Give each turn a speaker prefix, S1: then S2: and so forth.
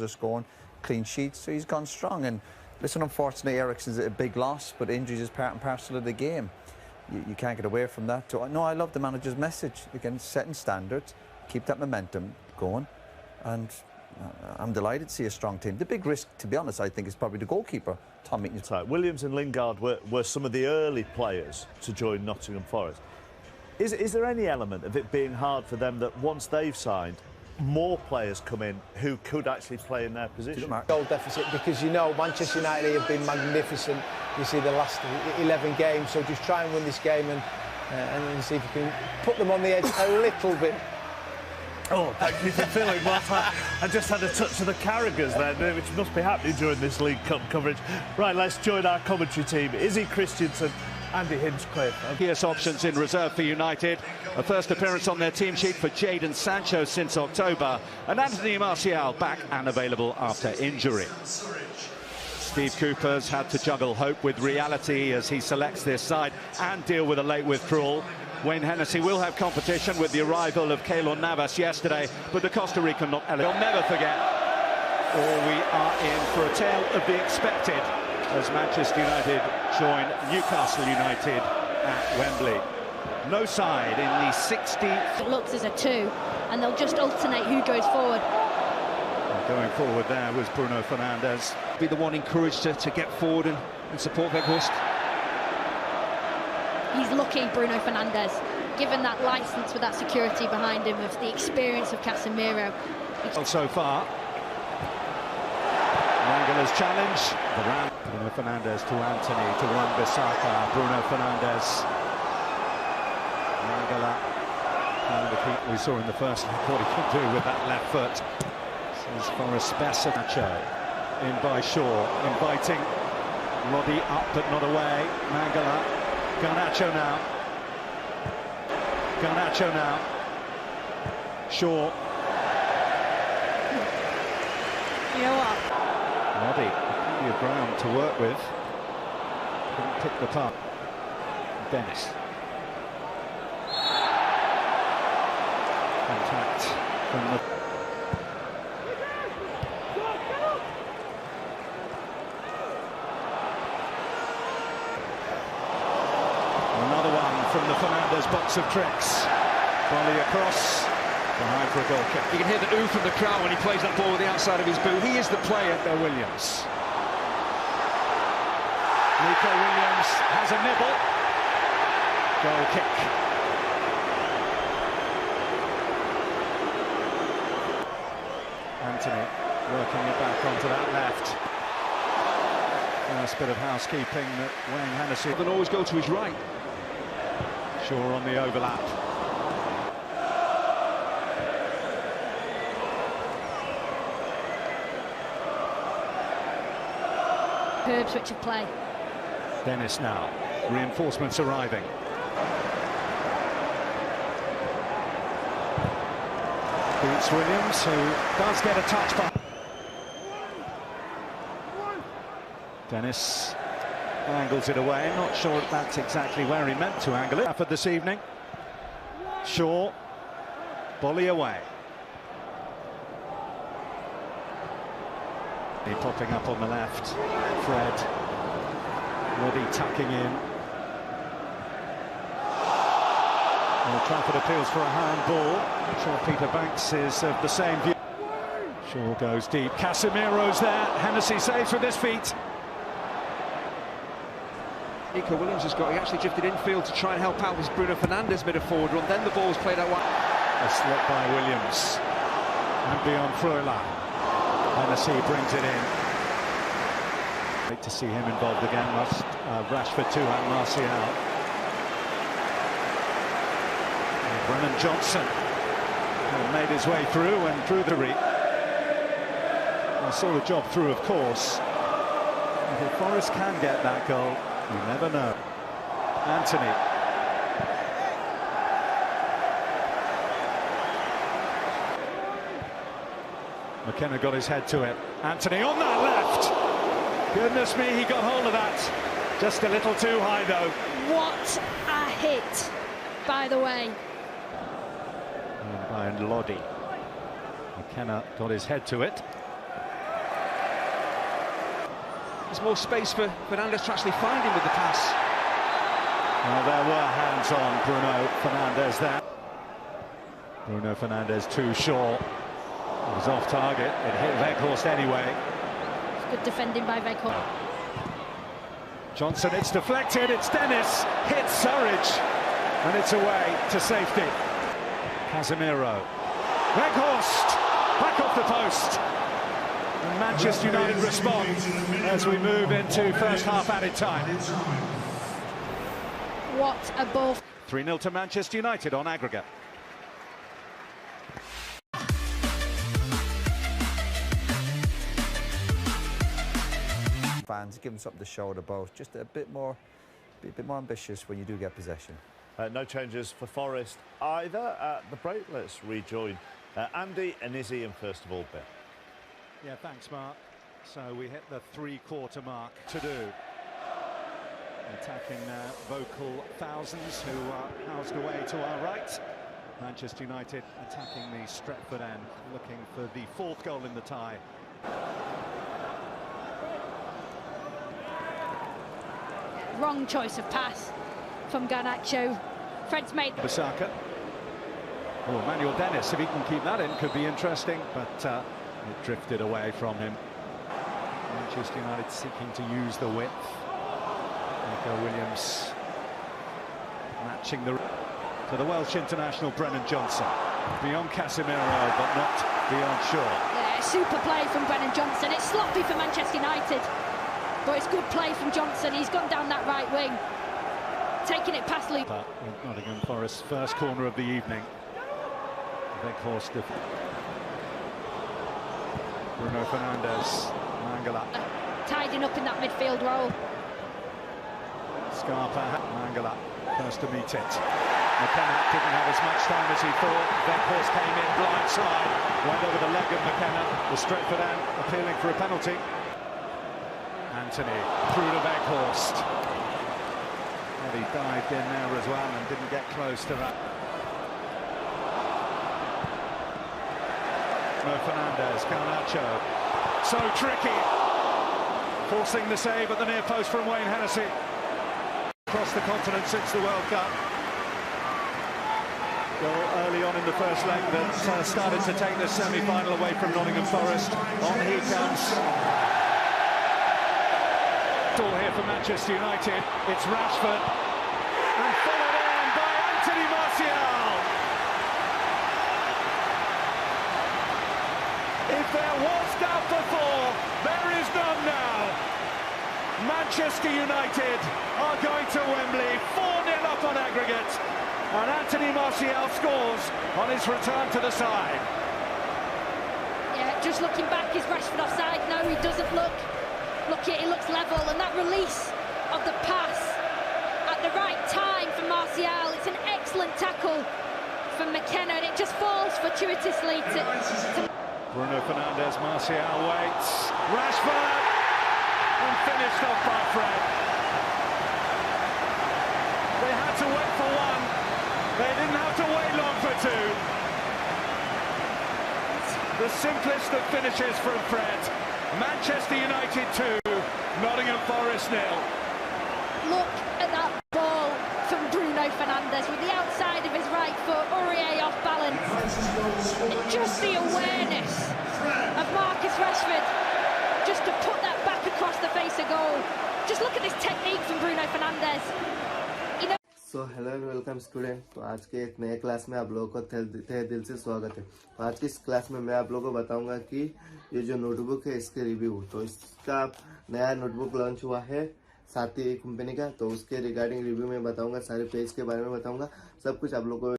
S1: scoring clean sheets, so he's gone strong. And listen, unfortunately, Eriksen's a big loss, but injuries is part and parcel of the game. You can't get away from that. So, no, I love the manager's message. Again, setting standards, keep that momentum going, and I'm delighted to see a strong team. The big risk, to be honest, I think, is probably the goalkeeper, Tom Meakin.
S2: Right. Williams and Lingard were some of the early players to join Nottingham Forest. Is there any element of it being hard for them that once they've signed, more players come in who could actually play in their position?
S3: Goal deficit, because you know Manchester United have been magnificent. You see the last 11 games, so just try and win this game and see if you can put them on the edge a little bit.
S2: Oh, thank you for filling what I just had a touch of the Carragers there, which must be happening during this League Cup coverage. Right, let's join our commentary team. Izzy Christensen, Andy Hinchcliffe.
S4: Here's options in reserve for United. A first appearance on their team sheet for Jadon Sancho since October. And Anthony Martial back and available after injury. Steve Cooper's had to juggle hope with reality as he selects this side and deal with a late withdrawal. Wayne Hennessy will have competition with the arrival of Keylor Navas yesterday, but the Costa Rican not eligible. They'll never forget. Or we are in for a tale of the expected as Manchester United join Newcastle United at Wembley. No side in the 60th.
S5: It looks as a 2, and they'll just alternate who goes forward.
S4: And going forward there was Bruno Fernandes.
S6: Be the one encouraged to get forward and support Weghorst.
S5: He's lucky, Bruno Fernandes, given that licence with that security behind him, of the experience of Casemiro.
S4: So far, Mangala's challenge. Bruno Fernandes to Anthony, to Wan-Bissaka. Bruno Fernandes. Mangala. And the keep we saw in the first half what he could do with that left foot. This is Forrest Nacho. In by Shaw, inviting Roddy up but not away. Mangala. Garnacho now. Garnacho now. Shaw.
S5: You know what?
S4: Roddy, plenty of ground to work with. Couldn't pick the puck. Dennis. Contact from the... Another one from the Fernandes box of tricks. Volley across. Behind for a goal kick.
S6: You can hear the ooh from the crowd when he plays that ball with the outside of his boot. He is the player.
S4: Williams. Nico Williams has a nibble. Goal kick. Anthony working it back onto that left. Nice bit of housekeeping that Wayne Hennessy.
S6: Can always go to his right.
S4: Shaw on the overlap.
S5: Herb switch of play.
S4: Dennis now. Reinforcements arriving. Beats Williams, who does get a touch by. Dennis angles it away. Not sure if that's exactly where he meant to angle it. For this evening. Shaw. Volley away. He popping up on the left. Fred. Roddy tucking in. Old Trafford appeals for a handball. I'm sure Peter Banks is of the same view. Shaw goes deep. Casemiro's there. Hennessy saves with his feet.
S6: Nico Williams he actually drifted infield to try and help out with Bruno Fernandes' bit of forward run. Then the ball was played out wide.
S4: A slip by Williams. And beyond Freuler. Hennessy brings it in. Great to see him involved again. Rashford too, and Martial. And Brennan Johnson made his way through and through the reach. I saw the job through, of course. And if Forrest can get that goal, you never know. Anthony. McKenna got his head to it. Anthony on that left. Goodness me, he got hold of that. Just a little too high, though.
S5: What a hit, by the way.
S4: And by Lodi. McKenna got his head to it.
S6: There's more space for Fernandes to actually find him with the pass.
S4: Well, there were hands on Bruno Fernandes there. Bruno Fernandes too short. It was off target. It hit Weghorst anyway.
S5: Good defending by Weghorst.
S4: Johnson, it's deflected. It's Dennis. Hits Surridge. And it's away to safety. Casemiro. Weghorst. Back off the post. And Manchester United respond as we move into first half added time.
S5: What a ball.
S4: 3-0 to Manchester United on aggregate.
S1: Fans, give them something to shout about. Just be a bit more ambitious when you do get possession.
S2: No changes for Forest either. At the break, let's rejoin Andy and Izzy, and first of all, Ben.
S4: Yeah, thanks, Mark. So we hit the three-quarter mark to do. Attacking vocal thousands who are housed away to our right. Manchester United attacking the Stretford end, looking for the fourth goal in the tie.
S5: Wrong choice of pass from Garnacho. Fred's made...
S4: Basaka. Oh, Emmanuel Dennis, if he can keep that in, could be interesting, but it drifted away from him. Manchester United seeking to use the width. Nico Williams matching to the Welsh international Brennan Johnson. Beyond Casemiro, but not beyond Shaw.
S5: Yeah, super play from Brennan Johnson. It's sloppy for Manchester United, but it's good play from Johnson. He's gone down that right wing, taking it past Luke.
S4: But with Nottingham Forest's first corner of the evening. Weghorst. Bruno Fernandes. Mangala.
S5: Tidying up in that midfield role.
S4: Scarpa. Mangala. First to meet it. McKenna didn't have as much time as he thought. Weghorst came in blindside. Went over the leg of McKenna. The Stretford end appealing for a penalty. Anthony through to Weghorst. And he dived in there as well and didn't get close to that. No Fernandes, Garnacho. So tricky. Forcing the save at the near post from Wayne Hennessy. Across the continent since the World Cup. Goal early on in the first leg that started to take the semi-final away from Nottingham Forest. On he comes. Door here for Manchester United. It's Rashford. And followed in by Anthony Martial. If there was doubt before, there is none now. Manchester United are going to Wembley, 4-0 up on aggregate, and Anthony Martial scores on his return to the side.
S5: Yeah, just looking back, is Rashford offside? No, he doesn't look. Look, it looks level, and that release of the pass at the right time for Martial. It's an excellent tackle from McKenna, and it just falls fortuitously to...
S4: Bruno Fernandes, Martial waits. Rashford! And finished off by Fred. They had to wait for one. They didn't have to wait long for two. The simplest of finishes from Fred. Manchester United 2, Nottingham Forest 0.
S5: Look at that ball from Bruno Fernandes with the outside of his right foot, Aurier off balance. And just the awareness of Marcus Rashford just to put that back across the face of goal. Just look at this technique from Bruno Fernandes. You know...
S7: so hello and welcome student. तो आज के एक नए class में आप लोगों को तहे दिल से स्वागत है। तो आज की इस क्लास में मैं आप लोगों को बताऊंगा कि ये जो नोटबुक है इसके रिव्यू। तो इसका नया नोटबुक लॉन्च हुआ है साथी कंपनी का, तो उसके रिगार्डिंग रिव्यू में बताऊंगा, सारे पेज के बारे में बताऊंगा, सब कुछ आप लोगों को